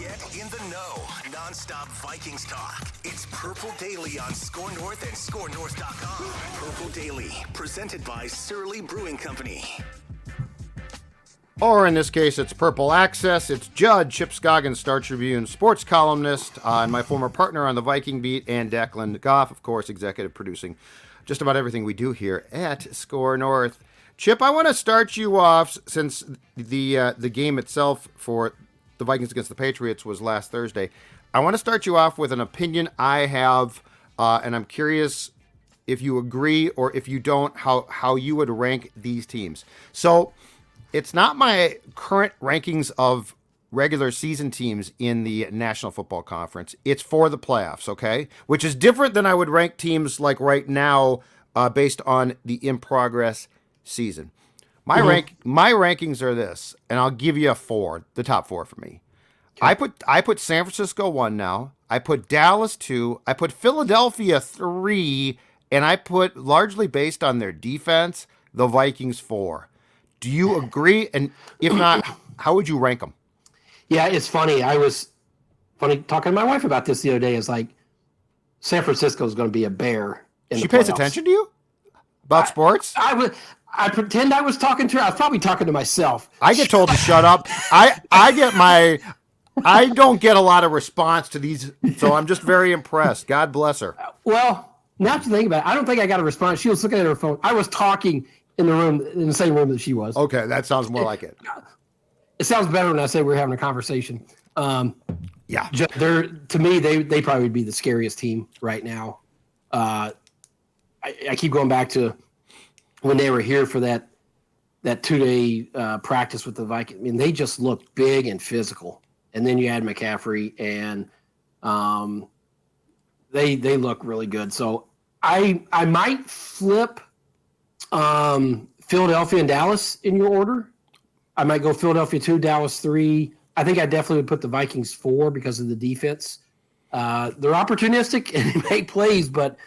Get in the know. Non-stop Vikings talk. It's Purple Daily on Score North and ScoreNorth.com. Purple Daily, presented by Surly Brewing Company. Or in this case, it's Purple Access. It's Judd, Chip Scoggins, Star Tribune sports columnist, and my former partner on the Viking beat, and Declan Goff, of course, executive producing just about everything we do here at Score North. Chip, I want to start you off since the game itself for the Vikings against the Patriots was last Thursday. I want to start you off with an opinion I have, and I'm curious if you agree or if you don't, how you would rank these teams. So it's not my current rankings of regular season teams in the National Football Conference. It's for the playoffs, okay? Which is different than I would rank teams like right now based on the in-progress season. My rankings are this, and I'll give you the top four for me. Okay. I put San Francisco 1 now. I put Dallas 2. I put Philadelphia 3, and I put, largely based on their defense, the Vikings 4. Do you agree? And if not, how would you rank them? Yeah, it's funny. I was talking to my wife about this the other day. It's like San Francisco is going to be a bear in the playoffs. She pays attention to you about sports? I pretend I was talking to her. I was probably talking to myself. I get told to shut up. I don't get a lot of response to these, so I'm just very impressed. God bless her. Well, now to think about it, I don't think I got a response. She was looking at her phone. I was talking in the same room that she was. Okay, that sounds more like it. It sounds better when I say we're having a conversation. Yeah. To me, they probably would be the scariest team right now. I keep going back to when they were here for that 2-day practice with the Vikings. I mean, they just look big and physical. And then you add McCaffrey, and they look really good. So I might flip Philadelphia and Dallas in your order. I might go Philadelphia 2, Dallas 3. I think I definitely would put the Vikings 4 because of the defense. They're opportunistic and they make plays, but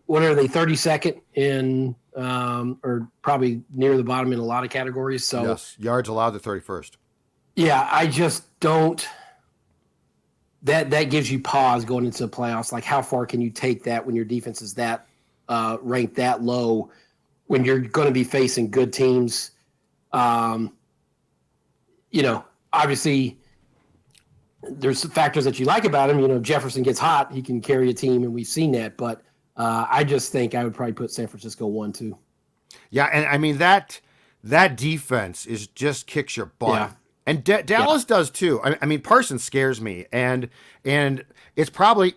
what are they, 32nd in or probably near the bottom in a lot of categories? So yes, yards allowed to 31st. Yeah, I just don't. That gives you pause going into the playoffs. Like, how far can you take that when your defense is that ranked that low? When you're going to be facing good teams, obviously there's factors that you like about him. If Jefferson gets hot, he can carry a team, and we've seen that. But I just think I would probably put San Francisco 1, 2. Yeah, and I mean that defense is just kicks your butt. Yeah. And Dallas does too. I mean, Parsons scares me, and it's probably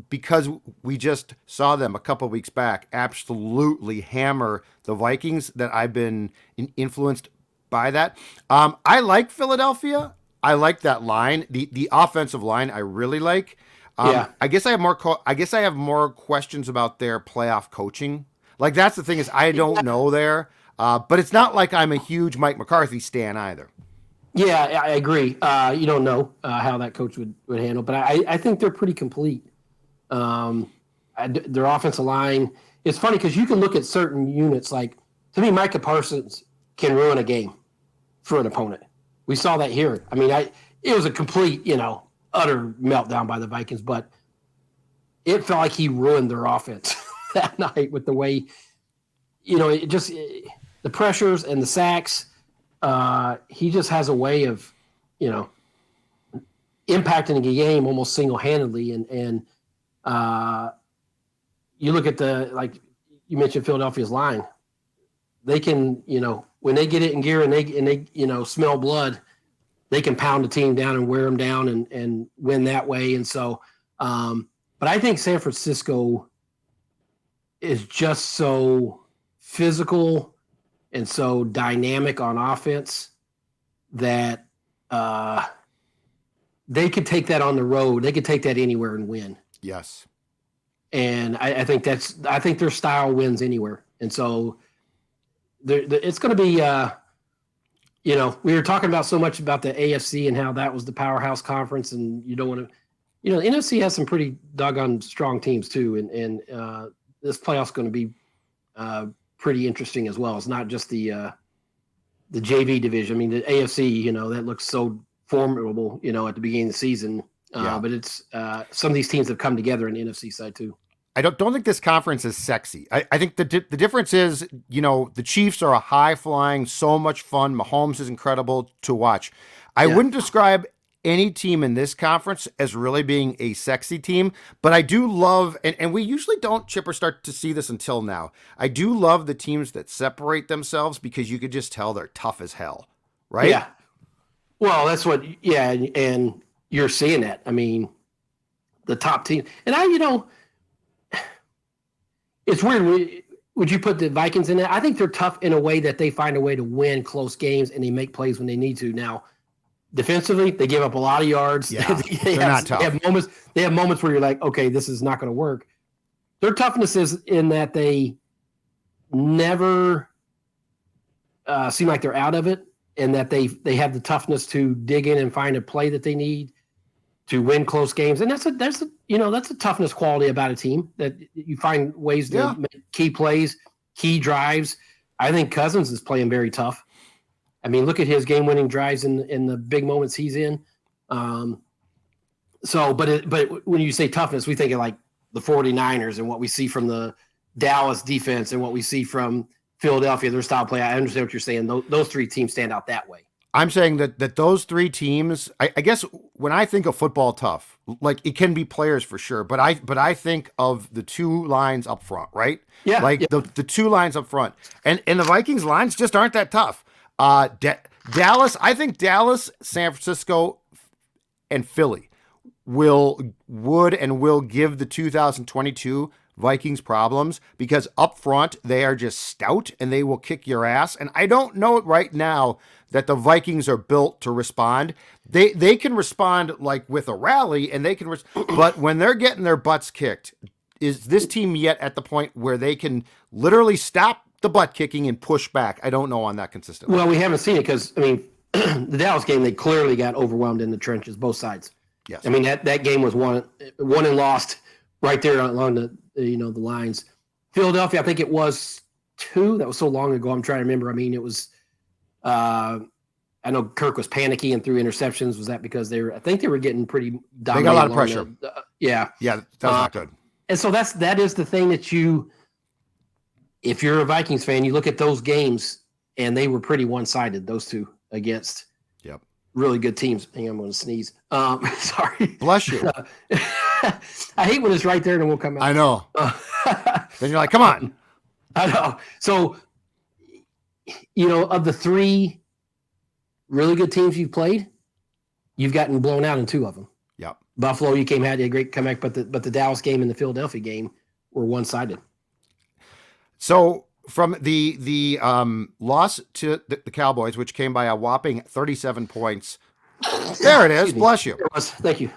because we just saw them a couple of weeks back absolutely hammer the Vikings that I've been influenced by that. I like Philadelphia. I like that line, the offensive line. I really like. I guess I have more questions about their playoff coaching. Like, that's the thing, is I don't know there, but it's not like I'm a huge Mike McCarthy stan either. Yeah, I agree. You don't know how that coach would handle, but I think they're pretty complete. Their offensive line, it's funny because you can look at certain units. Like, to me, Micah Parsons can ruin a game for an opponent. We saw that here. I mean, it was a complete, utter meltdown by the Vikings, but it felt like he ruined their offense that night with the way, the pressures and the sacks. He just has a way of, impacting the game almost single-handedly. And you look at like you mentioned, Philadelphia's line. They can, when they get it in gear and they smell blood, they can pound the team down and wear them down and win that way. And so, but I think San Francisco is just so physical and so dynamic on offense that they could take that on the road. They could take that anywhere and win. Yes. And I think their style wins anywhere. And so it's going to be, we were talking about so much about the AFC and how that was the powerhouse conference, and you don't want to, the NFC has some pretty doggone strong teams too. And this playoff's going to be pretty interesting as well. It's not just the JV division. I mean, the AFC, that looks so formidable, at the beginning of the season. But it's some of these teams have come together in the NFC side too. I don't think this conference is sexy. I think the difference is, the Chiefs are a high-flying, so much fun. Mahomes is incredible to watch. I wouldn't describe any team in this conference as really being a sexy team, but I do love, and we usually don't, Chipper, start to see this until now. I do love the teams that separate themselves because you could just tell they're tough as hell, right? Yeah. Well, that's what, and you're seeing that. I mean, the top team, and it's weird. Would you put the Vikings in that? I think they're tough in a way that they find a way to win close games and they make plays when they need to. Now, defensively, they give up a lot of yards. Yeah, they're not tough. They have moments where you're like, okay, this is not going to work. Their toughness is in that they never seem like they're out of it, and that they have the toughness to dig in and find a play that they need to win close games. And that's a toughness quality about a team, that you find ways to make key plays, key drives. I think Cousins is playing very tough. I mean, look at his game-winning drives in the big moments he's in. But when you say toughness, we think of like the 49ers and what we see from the Dallas defense and what we see from Philadelphia, their style play. I understand what you're saying. Those three teams stand out that way. I'm saying that those three teams, I guess when I think of football tough, like it can be players for sure, but I think of the two lines up front, right? Yeah. The two lines up front. And the Vikings lines just aren't that tough. Dallas, I think Dallas, San Francisco, and Philly would give the 2022 Vikings problems, because up front they are just stout and they will kick your ass. And I don't know right now that the Vikings are built to respond. They can respond like with a rally, and they can, but when they're getting their butts kicked, is this team yet at the point where they can literally stop the butt kicking and push back? I don't know on that consistently. Well, we haven't seen it because, I mean, the Dallas game, they clearly got overwhelmed in the trenches, both sides. Yes. I mean, that game was won and lost right there along the lines. Philadelphia, I think it was 2. That was so long ago. I'm trying to remember. I mean, it was, I know Kirk was panicky and threw interceptions. Was that because I think they were getting pretty dominated? They got a lot of pressure. Yeah. Yeah, that was not good. And so that is the thing that if you're a Vikings fan, you look at those games and they were pretty one-sided, those two, against really good teams. Hang on, I'm going to sneeze. Sorry. Bless you. I hate when it's right there and it won't come out. I know. Then you're like, come on. I know. So, of the 3 really good teams you've played, you've gotten blown out in 2 of them. Yep. Buffalo, had a great comeback, but the Dallas game and the Philadelphia game were one-sided. So from the loss to the Cowboys, which came by a whopping 37 points, there it is. Bless you. Thank you.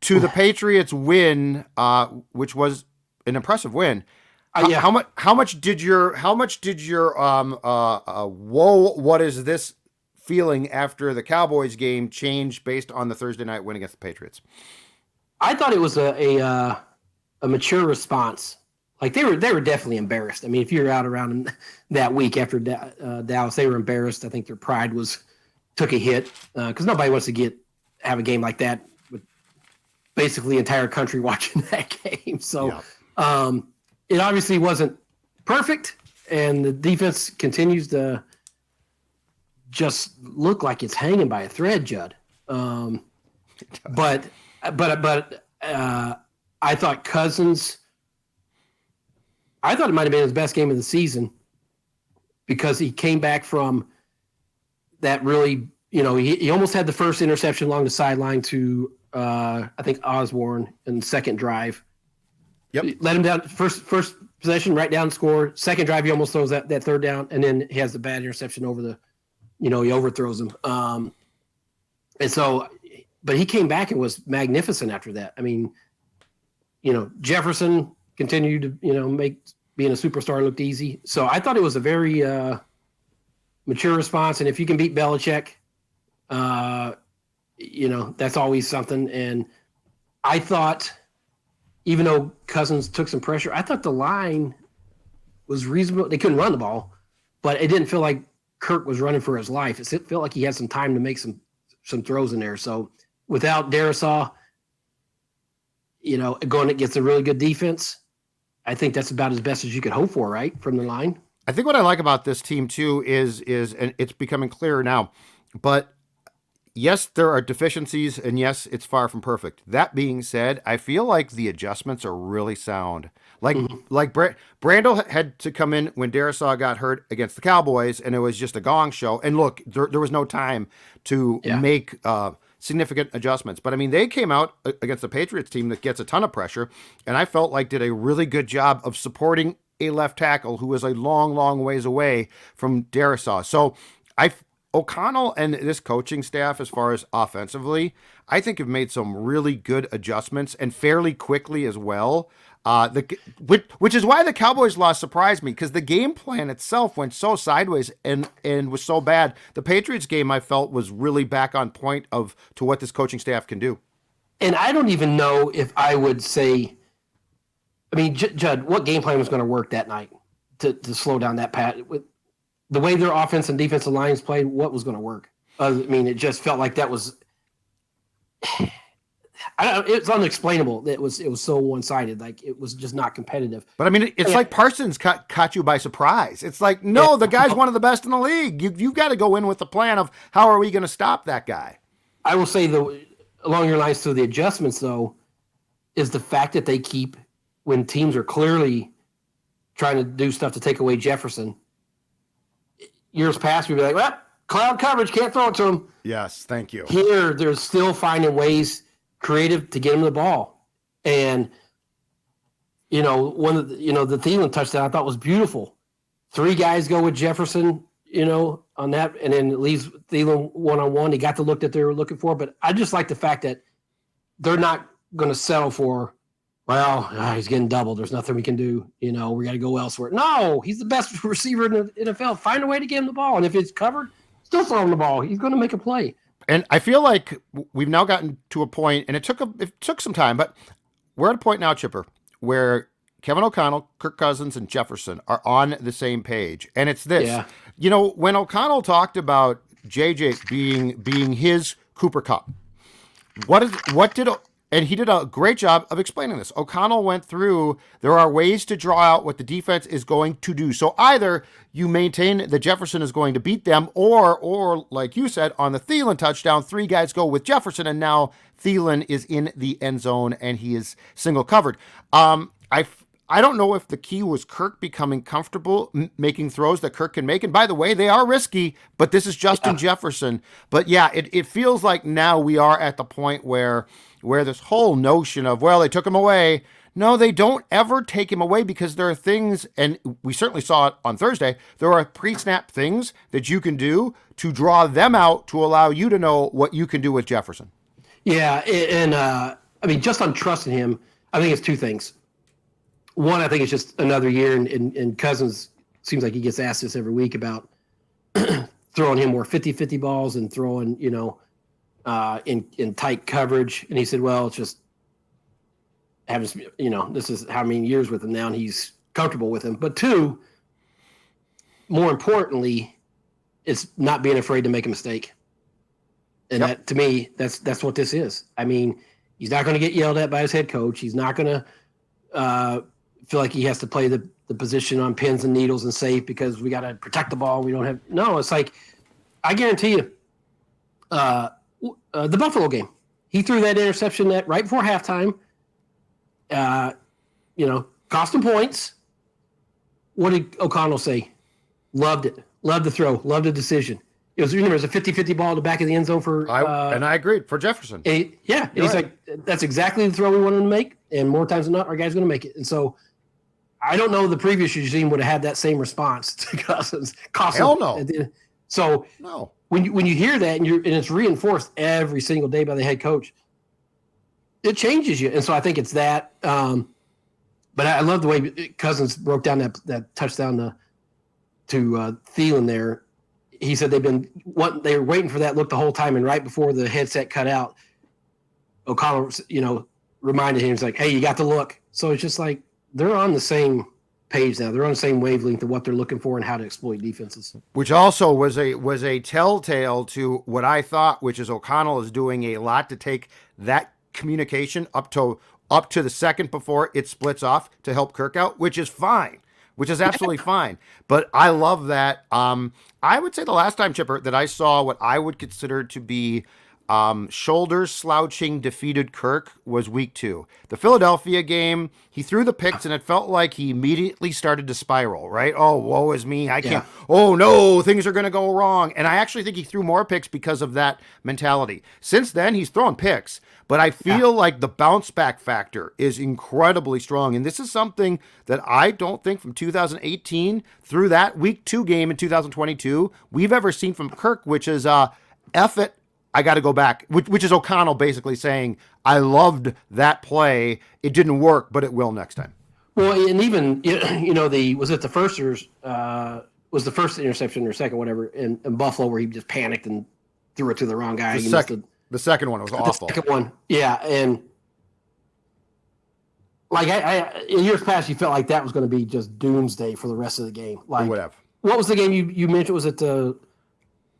To the Patriots win, which was an impressive win. How much did your whoa, what is this feeling after the Cowboys game change based on the Thursday night win against the Patriots? I thought it was a mature response. Like they were definitely embarrassed. I mean, if you're out around them that week after Dallas, they were embarrassed. I think their pride took a hit because nobody wants to have a game like that with basically the entire country watching that game. So it obviously wasn't perfect, and the defense continues to just look like it's hanging by a thread, Judd. But I thought Cousins. I thought it might have been his best game of the season because he came back from that really, he almost had the first interception along the sideline to, I think, Osborne in the second drive. Yep. Let him down, first possession, right down, score. Second drive, he almost throws that third down, and then he has the bad interception over he overthrows him. And so, but he came back and was magnificent after that. I mean, Jefferson continued to, being a superstar looked easy. So I thought it was a very mature response. And if you can beat Belichick, that's always something. And I thought, even though Cousins took some pressure, I thought the line was reasonable. They couldn't run the ball, but it didn't feel like Kirk was running for his life. It felt like he had some time to make some some throws in there. So without Darisaw, going against a really good defense, I think that's about as best as you could hope for, right, from the line. I think what I like about this team too is and it's becoming clearer now, but yes, there are deficiencies, and yes, it's far from perfect. That being said, I feel like the adjustments are really sound. Like Brandel had to come in when Darisaw got hurt against the Cowboys, and it was just a gong show. And look, there was no time to make significant adjustments. But I mean, they came out against the Patriots team that gets a ton of pressure, and I felt like did a really good job of supporting a left tackle who was a long, long ways away from Darisaw. So O'Connell and this coaching staff, as far as offensively, I think have made some really good adjustments and fairly quickly as well. Which is why the Cowboys loss surprised me, because the game plan itself went so sideways and was so bad. The Patriots game, I felt, was really back on point to what this coaching staff can do. And I don't even know if I would say, I mean, Judd, what game plan was going to work that night to slow down that pass? With the way their offense and defensive lines played, what was going to work? I mean, it just felt like that was it's unexplainable. It was so one-sided. Like, it was just not competitive. But I mean, it's like Parsons caught you by surprise. It's like, no, the guy's one of the best in the league. You've got to go in with the plan of how are we going to stop that guy? I will say, along your lines to the adjustments, though, is the fact that they keep, when teams are clearly trying to do stuff to take away Jefferson, years past, we'd be like, well, cloud coverage, can't throw it to him. Yes, thank you. Here, they're still finding ways creative to get him the ball. And, one of the Thielen touchdown I thought was beautiful. 3 guys go with Jefferson, on that, and then it leaves Thielen one-on-one. He got the look that they were looking for. But I just like the fact that they're not going to settle for, well, he's getting doubled. There's nothing we can do. We got to go elsewhere. No, he's the best receiver in the NFL. Find a way to get him the ball. And if it's covered, still throw him the ball. He's going to make a play. And I feel like we've now gotten to a point, and it took some time, but we're at a point now, Chipper, where Kevin O'Connell, Kirk Cousins, and Jefferson are on the same page. And it's this. Yeah. When O'Connell talked about JJ being his Cooper Kupp, and he did a great job of explaining this. O'Connell went through, there are ways to draw out what the defense is going to do. So either you maintain that Jefferson is going to beat them, or like you said, on the Thielen touchdown, 3 guys go with Jefferson, and now Thielen is in the end zone, and he is single covered. I don't know if the key was Kirk becoming comfortable making throws that Kirk can make. And by the way, they are risky, but this is Justin Jefferson. But yeah, it feels like now we are at the point where this whole notion of, well, they took him away. No, they don't ever take him away, because there are things, and we certainly saw it on Thursday, there are pre-snap things that you can do to draw them out to allow you to know what you can do with Jefferson. Yeah, and I mean, just on trusting him, I think it's 2 things. One, I think it's just another year, and Cousins seems like he gets asked this every week about throwing him more 50-50 balls and throwing, in tight coverage. And he said, well, it's just having, this is how many years with him now, and he's comfortable with him. But 2, more importantly, it's not being afraid to make a mistake. And that, to me, that's what this is. I mean, he's not going to get yelled at by his head coach. He's not going to feel like he has to play the position on pins and needles and safe because we got to protect the ball. We don't have – no, it's like, I guarantee you, the Buffalo game, he threw that interception right before halftime, cost him points. What did O'Connell say? Loved it. Loved the throw. Loved the decision. It was a 50-50 ball to the back of the end zone for and I agreed, for Jefferson. And he's like, that's exactly the throw we wanted to make, and more times than not, our guy's going to make it. And so I don't know the previous regime would have had that same response to Cousins. Hell no. So no. When you hear that and it's reinforced every single day by the head coach, it changes you. And so I think it's that. But I love the way Cousins broke down that touchdown to Thielen there. He said they were waiting for that look the whole time, and right before the headset cut out, O'Connell, reminded him, he's like, hey, you got the look. So it's just like they're on the same page now. They're on the same wavelength of what they're looking for and how to exploit defenses. Which also was a telltale to what I thought, which is O'Connell is doing a lot to take that communication up to the second before it splits off to help Kirk out, which is fine, which is absolutely fine. But I love that. I would say the last time, Chipper, that I saw what I would consider to be shoulders slouching defeated Kirk was week 2. The Philadelphia game, he threw the picks and it felt like he immediately started to spiral, right? Oh, woe is me. I can't. Oh, no, things are going to go wrong. And I actually think he threw more picks because of that mentality. Since then, he's thrown picks, but I feel like the bounce back factor is incredibly strong. And this is something that I don't think from 2018 through that week 2 game in 2022 we've ever seen from Kirk, which is F it. I got to go back, which is O'Connell basically saying, I loved that play. It didn't work, but it will next time. Well, and even, was it the first or was the first interception or second, whatever, in Buffalo where he just panicked and threw it to the wrong guy? The second one was awful. The second one, yeah. And like I in years past, you felt like that was going to be just doomsday for the rest of the game. Like, whatever. What was the game you mentioned? Was it the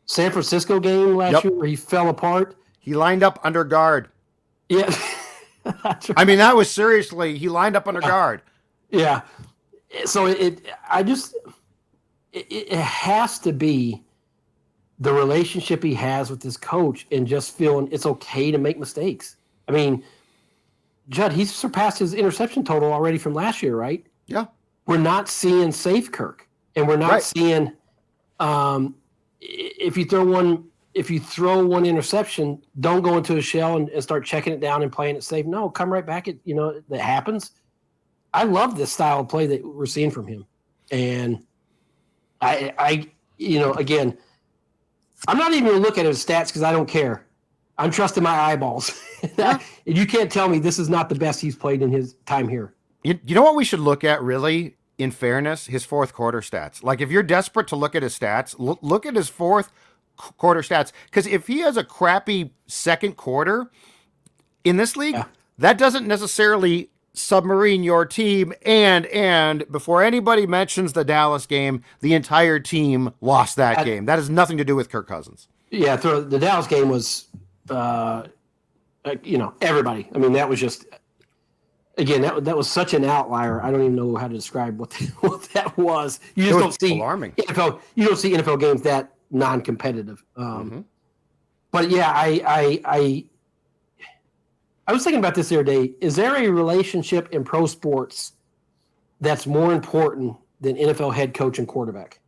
San Francisco game last year where he fell apart? He lined up under guard. Yeah. I mean, that was seriously, he lined up under guard. Yeah. So it has to be the relationship he has with his coach and just feeling it's okay to make mistakes. I mean, Judd, he's surpassed his interception total already from last year, right? Yeah. We're not seeing safe Kirk, and we're not seeing if you throw one interception, don't go into a shell and start checking it down and playing it safe. No, come right back. That happens. I love this style of play that we're seeing from him. And again, I'm not even going to look at his stats because I don't care. I'm trusting my eyeballs. And you can't tell me this is not the best he's played in his time here. You know what we should look at, really, in fairness? His fourth quarter stats. Like, if you're desperate to look at his stats, look at his fourth quarter stats. Because if he has a crappy second quarter in this league, that doesn't necessarily submarine your team. And before anybody mentions the Dallas game, the entire team lost that game. That has nothing to do with Kirk Cousins. Yeah, the Dallas game was, everybody. I mean, that was just, again, that was such an outlier. I don't even know how to describe what that was. You just don't see alarming. NFL. You don't see NFL games that non-competitive. But yeah, I was thinking about this the other day. Is there a relationship in pro sports that's more important than NFL head coach and quarterback?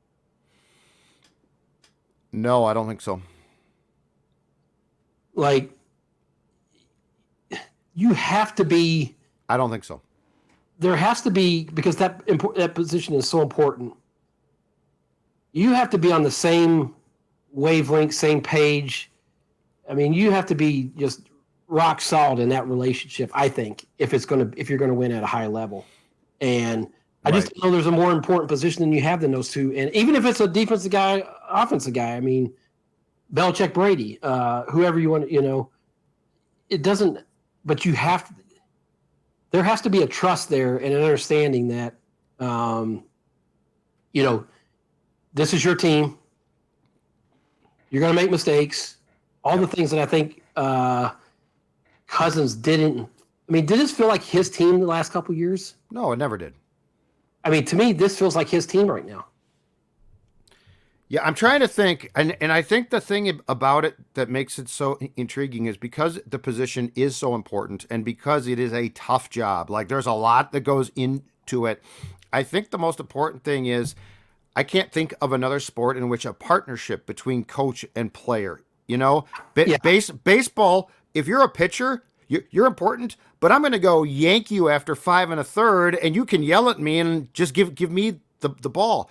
No, I don't think so. Like, you have to be. I don't think so. There has to be, because that position is so important. You have to be on the same wavelength, same page. I mean, you have to be just rock solid in that relationship, I think, if you're gonna win at a high level. And I just know there's a more important position than you have than those two. And even if it's a defensive guy, offensive guy, I mean, Belichick, Brady, whoever you want, it doesn't. But there has to be a trust there and an understanding that, this is your team. You're going to make mistakes. All the things that I think Cousins didn't. I mean, did this feel like his team the last couple of years? No, it never did. I mean, to me, this feels like his team right now. Yeah, I'm trying to think, and I think the thing about it that makes it so intriguing is because the position is so important and because it is a tough job. Like, there's a lot that goes into it. I think the most important thing is I can't think of another sport in which a partnership between coach and player, baseball, if you're a pitcher, you're important, but I'm going to go yank you after 5 1/3 and you can yell at me and just give me the ball.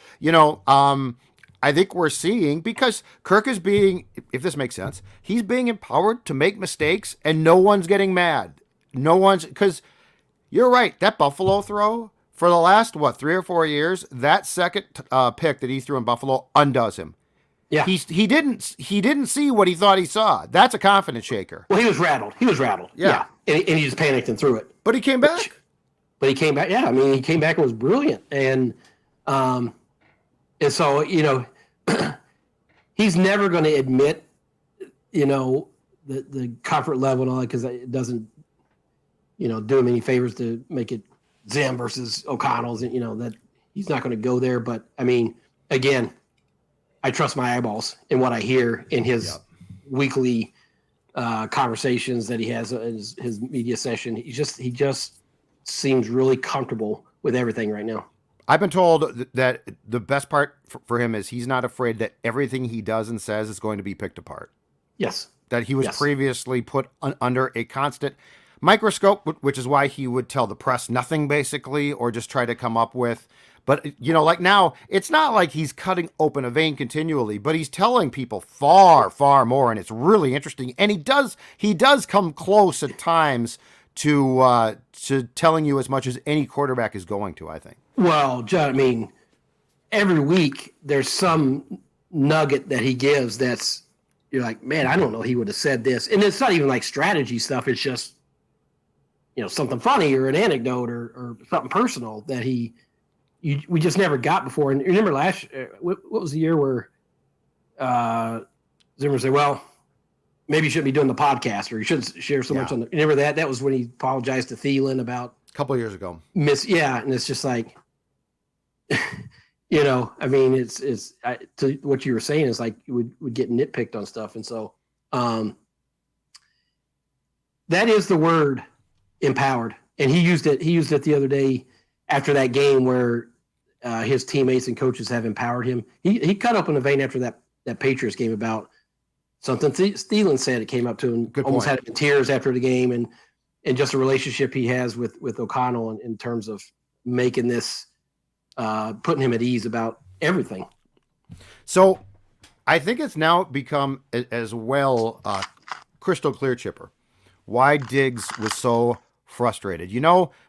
I think we're seeing, because Kirk is being, if this makes sense, he's being empowered to make mistakes and no one's getting mad. Because you're right, that Buffalo throw for the last, 3 or 4 years, that second pick that he threw in Buffalo undoes him. Yeah. He didn't see what he thought he saw. That's a confidence shaker. Well, he was rattled. Yeah. And he just panicked and threw it. But he came back. but he came back. Yeah, I mean, he came back and was brilliant. And so, he's never going to admit, the comfort level and all that, because it doesn't, do him any favors to make it Zim versus O'Connell's, and, that he's not going to go there. But, I mean, again, I trust my eyeballs in what I hear in his weekly conversations that he has, his media session. He just seems really comfortable with everything right now. I've been told that the best part for him is he's not afraid that everything he does and says is going to be picked apart. Yes. That he was previously put under a constant microscope, which is why he would tell the press nothing, basically, or just try to come up with. But, like now, it's not like he's cutting open a vein continually, but he's telling people far, far more, and it's really interesting. And he does come close at times to telling you as much as any quarterback is going to, I think. Well, John, I mean, every week there's some nugget that he gives that's, you're like, man, I don't know he would have said this. And it's not even like strategy stuff. It's just, something funny or an anecdote or something personal that we just never got before. And remember what was the year where Zimmer said, well, maybe you shouldn't be doing the podcast, or you shouldn't share so much on the. Remember that? That was when he apologized to Thielen about a couple of years ago. And it's just like, I mean, it's to what you were saying is like you would get nitpicked on stuff, and so that is the word, empowered, and he used it the other day after that game where his teammates and coaches have empowered him. He cut open a vein after that Patriots game about something Thielen said. It came up to him, almost had him in tears after the game, and just a relationship he has with O'Connell in terms of making this, putting him at ease about everything. So I think it's now become as well crystal clear, Chipper, why Diggs was so frustrated.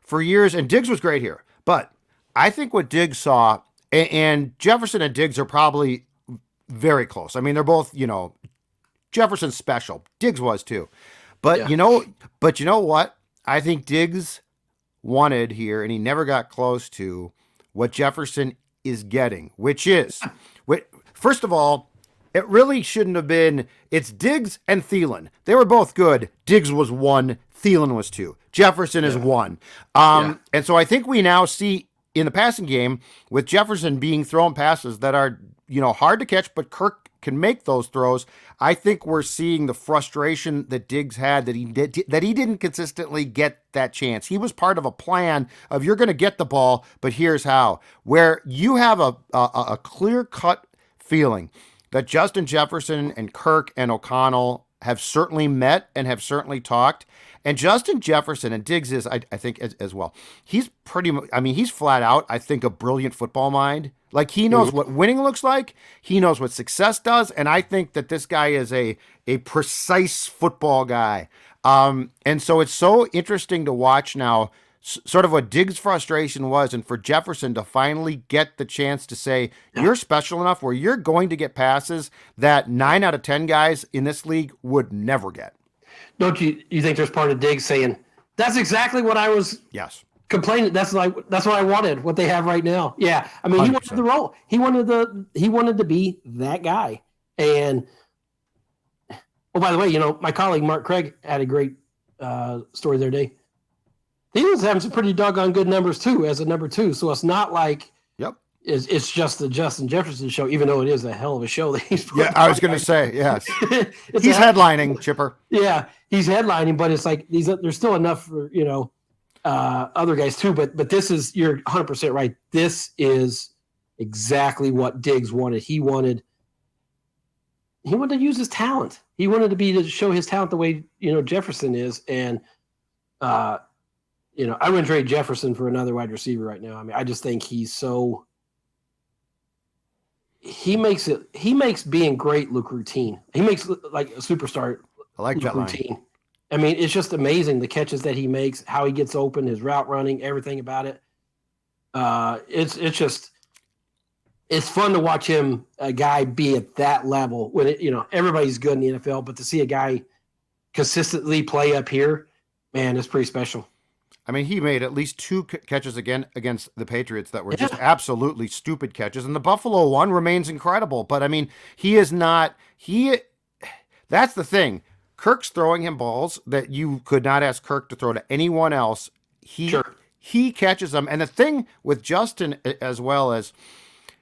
For years, and Diggs was great here, but I think what Diggs saw, and Jefferson and Diggs are probably very close. I mean, they're both, Jefferson's special. Diggs was too. But you know what? I think Diggs wanted here, and he never got close to what Jefferson is getting, which is, first of all, it really shouldn't have been. It's Diggs and Thielen. They were both good. Diggs was 1, Thielen was 2. Jefferson is 1. And so I think we now see in the passing game with Jefferson being thrown passes that are, hard to catch, but Kirk can make those throws. I think we're seeing the frustration that Diggs had that he didn't consistently get that chance. He was part of a plan of you're going to get the ball, but here's how. Where you have a clear-cut feeling that Justin Jefferson and Kirk and O'Connell have certainly met and have certainly talked. And Justin Jefferson, and Diggs is, I think, as well. He's he's flat out, I think, a brilliant football mind. Like, he knows what winning looks like. He knows what success does. And I think that this guy is a precise football guy. And so it's so interesting to watch now sort of what Diggs' frustration was, and for Jefferson to finally get the chance to say, you're special enough where you're going to get passes that 9 out of 10 guys in this league would never get. Don't you think there's part of Diggs saying, that's exactly what I was complaining. That's what I wanted, what they have right now. Yeah. I mean, 100%. He wanted the role. He wanted to be that guy. And, oh, by the way, my colleague Mark Craig had a great story the other day. He was having some pretty doggone good numbers too, as a number 2. So it's not like it's just the Justin Jefferson show, even though it is a hell of a show that he's putting. Yeah, I was going to say, yes. He's headlining, Chipper. Yeah, he's headlining, but it's like there's still enough for, other guys too. But this is, you're 100% right. This is exactly what Diggs wanted. He wanted to use his talent. He wanted to show his talent the way, Jefferson is. And, I wouldn't trade Jefferson for another wide receiver right now. I mean, I just think he makes being great look routine. He makes like a superstar look routine. Line. I mean, it's just amazing the catches that he makes, how he gets open, his route running, everything about it. It's fun to watch him, a guy, be at that level when everybody's good in the NFL, but to see a guy consistently play up here, man, it's pretty special. I mean, he made at least two catches again against the Patriots that were just absolutely stupid catches, and the Buffalo one remains incredible. But I mean, he is not he. That's the thing. Kirk's throwing him balls that you could not ask Kirk to throw to anyone else. He catches them, and the thing with Justin as well as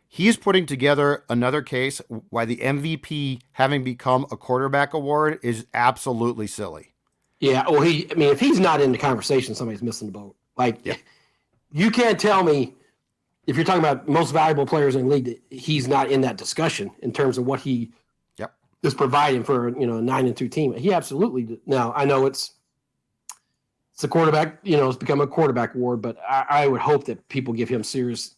he's putting together another case why the MVP having become a quarterback award is absolutely silly. Yeah, well, if he's not in the conversation, somebody's missing the boat. Like, you can't tell me if you're talking about most valuable players in the league that he's not in that discussion in terms of what he is providing for a 9-2 team. He absolutely. Now I know it's a quarterback. It's become a quarterback award, but I would hope that people give him serious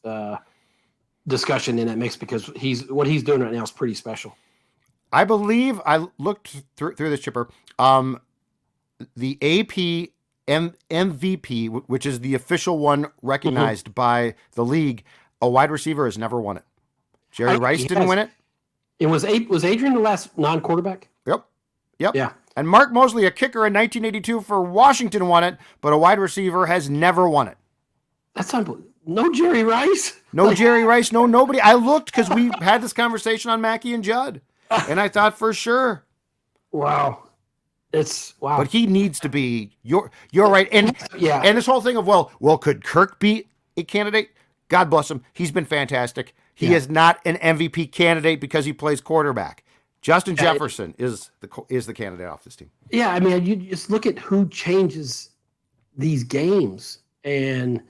discussion in that mix because what he's doing right now is pretty special. I believe I looked through this, Chipper. The AP MVP, which is the official one recognized by the league, a wide receiver has never won it. Jerry Rice didn't win it. It was Adrian the last non-quarterback? Yep. Yeah. And Mark Mosley, a kicker in 1982 for Washington, won it, but a wide receiver has never won it. That's unbelievable. No Jerry Rice? Jerry Rice, no nobody. I looked because we had this conversation on Mackey and Judd, and I thought for sure. Wow. Wow. But he needs to be. You're right. And and this whole thing of well, could Kirk be a candidate? God bless him. He's been fantastic. He is not an MVP candidate because he plays quarterback. Justin Jefferson is the candidate off this team. Yeah, I mean, you just look at who changes these games, and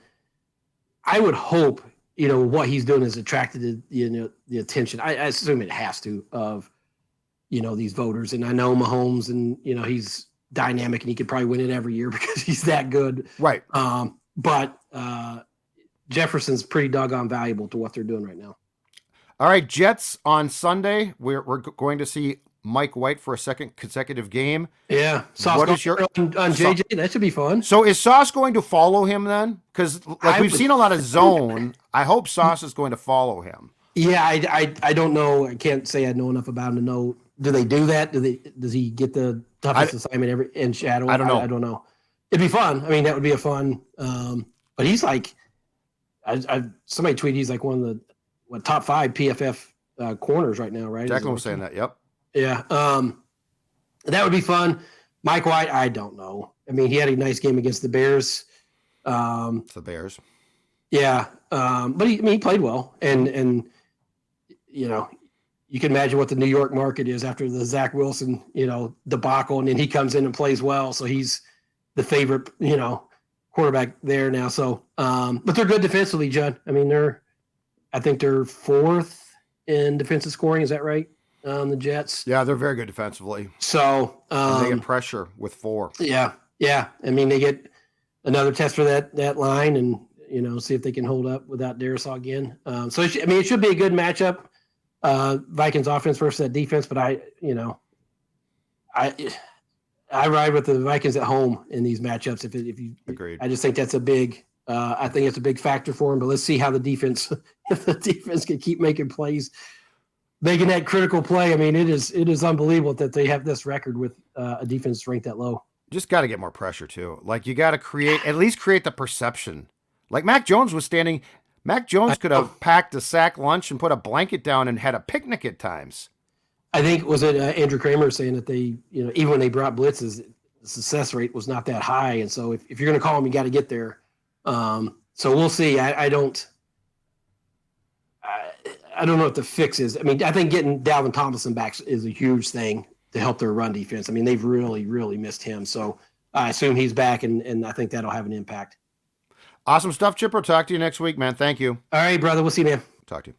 I would hope what he's doing has attracted the attention. I assume it has to of these voters, and I know Mahomes, and he's dynamic, and he could probably win it every year because he's that good. Right. But Jefferson's pretty doggone valuable to what they're doing right now. All right, Jets on Sunday. We're going to see Mike White for a second consecutive game. Yeah. Sauce what is your on JJ? That should be fun. So is Sauce going to follow him then? Because we've seen a lot of zone. I hope Sauce is going to follow him. Yeah, I don't know. I can't say I know enough about him to know. Do they do that? Does he get the toughest assignment in shadow? I don't know. I don't know. It'd be fun. I mean, that would be a fun. But he's like, somebody tweeted he's like one of the top 5 PFF corners right now, right? Declan was saying that. Yep. Yeah. That would be fun. Mike White, I don't know. I mean, he had a nice game against the Bears. It's the Bears. Yeah. But he played well, and you can imagine what the New York market is after the Zach Wilson, debacle, and then he comes in and plays well. So he's the favorite, quarterback there now. So, but they're good defensively, Judd. I mean, I think they're 4th in defensive scoring. Is that right? The Jets. Yeah, they're very good defensively. So they get pressure with 4. Yeah. I mean, they get another test for that line, and see if they can hold up without Darisaw again. So it should be a good matchup. Vikings offense versus that defense, but I ride with the Vikings at home in these matchups. If you agreed, I just think that's a big. I think it's a big factor for them. But let's see how the defense, if the defense can keep making plays, making that critical play. I mean, it is unbelievable that they have this record with a defense ranked that low. Just got to get more pressure too. Like you got to at least create the perception. Like Mac Jones was standing. Mac Jones could have packed a sack lunch and put a blanket down and had a picnic at times. I think was it Andrew Kramer saying that they, even when they brought blitzes, the success rate was not that high, and so if you're going to call them, you got to get there. So we'll see. I don't know what the fix is. I mean, I think getting Dalvin Tomlinson back is a huge thing to help their run defense. I mean, they've really, really missed him. So I assume he's back, and I think that'll have an impact. Awesome stuff, Chipper. Talk to you next week, man. Thank you. All right, brother. We'll see you, man. Talk to you.